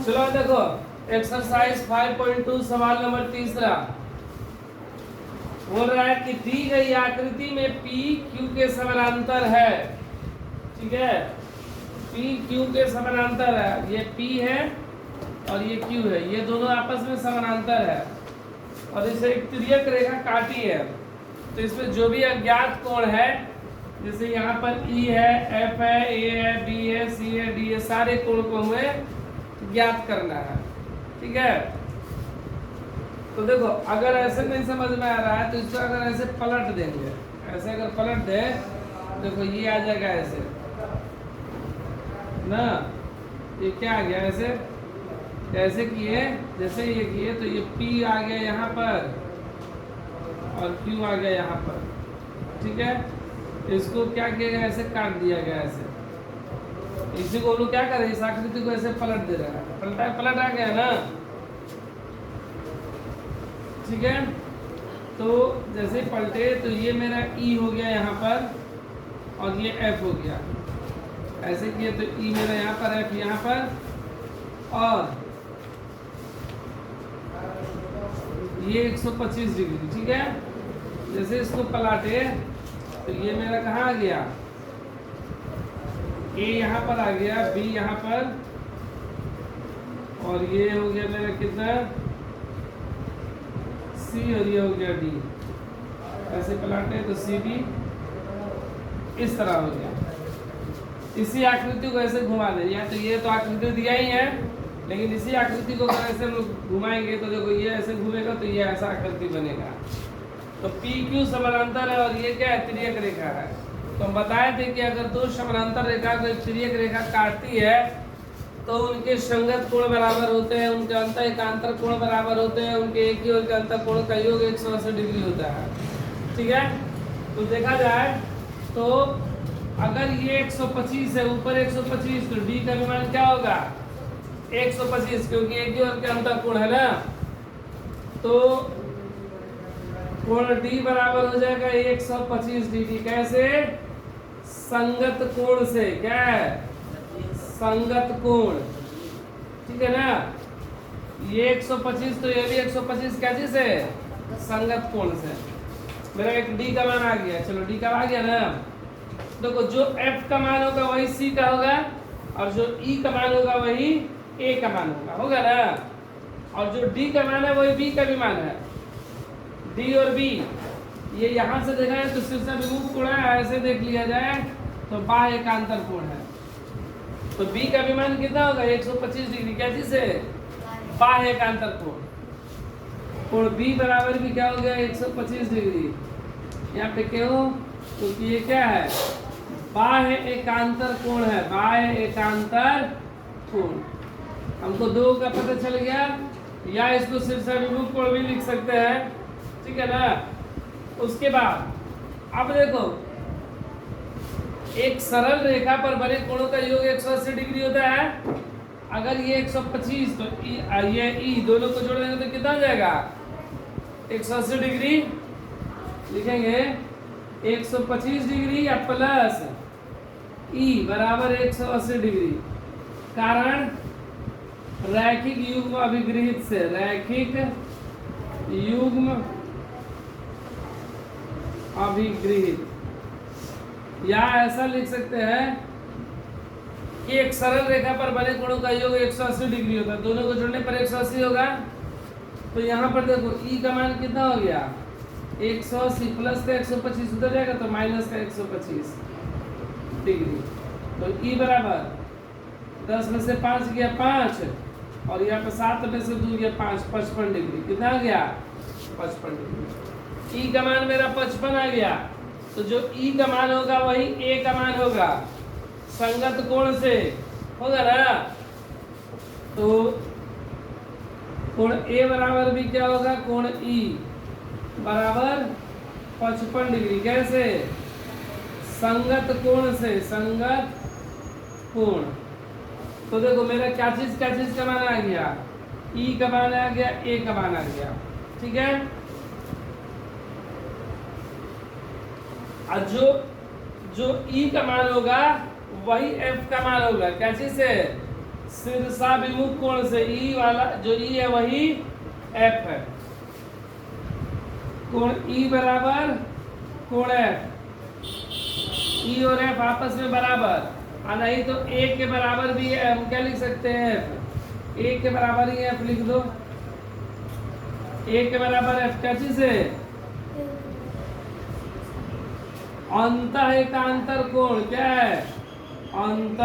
चलो देखो एक्सरसाइज 5.2 सवाल नंबर तीसरा बोल रहा है कि दी गई आकृति में पी क्यू के समानांतर है। ठीक है, पी क्यू के समानांतर है। ये पी है और ये क्यू है, ये दोनों आपस में समानांतर है और इसे एक तिर्यक रेखा काटी है। तो इसमें जो भी अज्ञात कोण है, जैसे यहाँ पर ई है, एफ है, ए है, बी है, सी है, डी है, सारे कोण को हमें ज्ञात करना है। ठीक है, तो देखो अगर ऐसे नहीं समझ में आ रहा है तो इसको अगर ऐसे पलट देंगे, ऐसे अगर पलट दे, देखो ये आ जाएगा ऐसे ना, ये क्या आ गया ऐसे, ऐसे किए, जैसे ये किए तो ये P आ गया यहाँ पर और Q आ गया यहाँ पर। ठीक है, इसको क्या किया गया, ऐसे काट दिया गया ऐसे। इसी को हम लोग क्या कर रहे हैं, इस आकृति को ऐसे पलट दे रहा है, पलट आ गया ना। ठीक है, तो जैसे पलटे तो ये मेरा E हो गया यहाँ पर और ये F हो गया। ऐसे किए तो E मेरा यहाँ पर, F यहाँ पर, और ये 125 डिग्री। ठीक है, जैसे इसको पलटे तो ये मेरा कहाँ आ गया, A यहाँ पर आ गया, B यहाँ पर, और ये हो गया मेरा कितना, C, और ये हो गया D। ऐसे पलटे तो सी भी इस तरह हो गया। इसी आकृति को ऐसे घुमा देंगे, तो ये तो आकृति दिया ही है, लेकिन इसी आकृति को अगर ऐसे लोग घुमाएंगे तो देखो ये ऐसे घूमेगा तो ये ऐसा आकृति बनेगा। तो पी क्यू समानांतर है और ये क्या है, तिर्यक रेखा है। तो हम बताए थे कि अगर दो समानांतर रेखा को एक तिर्यक रेखा काटती है तो उनके संगत कोण बराबर होते हैं, उनके अंतर एकांतर कोण बराबर होते हैं, उनके एक ही और के अंतर कोण का योग 180 डिग्री होता है। ठीक है, तो देखा जाए तो अगर ये 125 है, ऊपर 125, तो डी का विमान क्या होगा 125, क्योंकि एक ही और के अंतर कोण है ना। तो कोण डी बराबर हो जाएगा 125 डिग्री। कैसे, संगत कोण से। क्या है, संगत कोण। ठीक है ना, ये 125 तो ये भी 125 क्या चीज है, संगत कोण से। मेरा एक डी का मान आ गया, चलो डी का आ गया ना। देखो जो एफ का मान होगा वही सी का होगा और जो ई का मान होगा वही ए का मान होगा ना। और जो डी का मान है वही बी का भी मान है। डी और बी ये यहाँ से देखा है तो शीर्ष विमुख कोण है, ऐसे देख लिया जाए तो बाह्य एकांतर कोण है। तो बी का भी मान कितना होगा 125 डिग्री। क्या चीज है, बाह्य एकांतर कोण। कोण बी बराबर भी क्या हो गया 125 डिग्री। यहाँ पे क्यों, क्योंकि ये क्या है, बाह्य एकांतर कोण है, बाह्य एकांतर कोण। हमको दो का पता चल गया, या इसको शीर्षाभिमुख कोण भी लिख सकते हैं। ठीक है ना। उसके बाद अब देखो एक सरल रेखा पर बने कोणों का योग 180 डिग्री होता है। अगर ये 125 तो ये ई दोनों को जोड़ देंगे तो कितना हो जाएगा 180 डिग्री। लिखेंगे 125 डिग्री या प्लस ई बराबर 180 डिग्री। कारण रैखिक युग्म अभिगृहित से, रैखिक युग्म अभिगृहित, या ऐसा लिख सकते हैं कि एक सरल रेखा पर बने कोणों का योग 180 डिग्री होता है। दोनों को जोड़ने पर 180 होगा। तो यहाँ पर देखो ई का मान कितना हो गया 180 प्लस का 125 उधर जाएगा तो माइनस का 125 डिग्री। तो ई बराबर 10 में से 5 गया 5 और यहाँ पे 7 में से 2 गया 5, 55 डिग्री। कितना आ गया 55 डिग्री। ई का मान मेरा 55 आ गया। तो जो ई का मान होगा वही ए का मान होगा, संगत कोण से होगा ना। तो कोण ए बराबर भी क्या होगा, कोण ई बराबर 55 डिग्री। कैसे, संगत कोण से, संगत कोण। तो देखो मेरा क्या चीज का मान आ गया, ई का मान आ गया, ए का मान आ गया। ठीक है, और जो ई का मान होगा वही एफ का मान होगा। क्या चीज से, शीर्षाभिमुख कोण से, ई वाला जो ई है वही एफ है। कोण ई बराबर कोण एफ, ई और एफ आपस में बराबर, और नहीं तो ए के बराबर भी है, हम क्या लिख सकते हैं एफ, ए के बराबर ही एफ लिख दो। ए के बराबर एफ क्या चीज है, अंत एकांतर कोण, क्या है अंत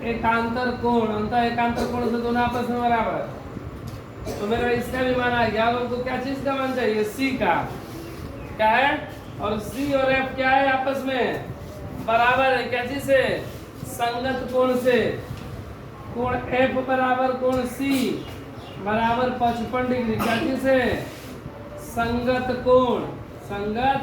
एकांतर कोण, अंत एकांतर कोण से दोनों आपस में बराबर। तो मेरा इसका भी मान आ गया। अब हमको क्या चीज का मान चाहिए, सी का, क्या है, और सी और एफ क्या है आपस में बराबर है, क्या चीज से, संगत कोण से। कोण एफ बराबर कोण सी बराबर 55 डिग्री, क्या चीज है, संगत कोण, संगत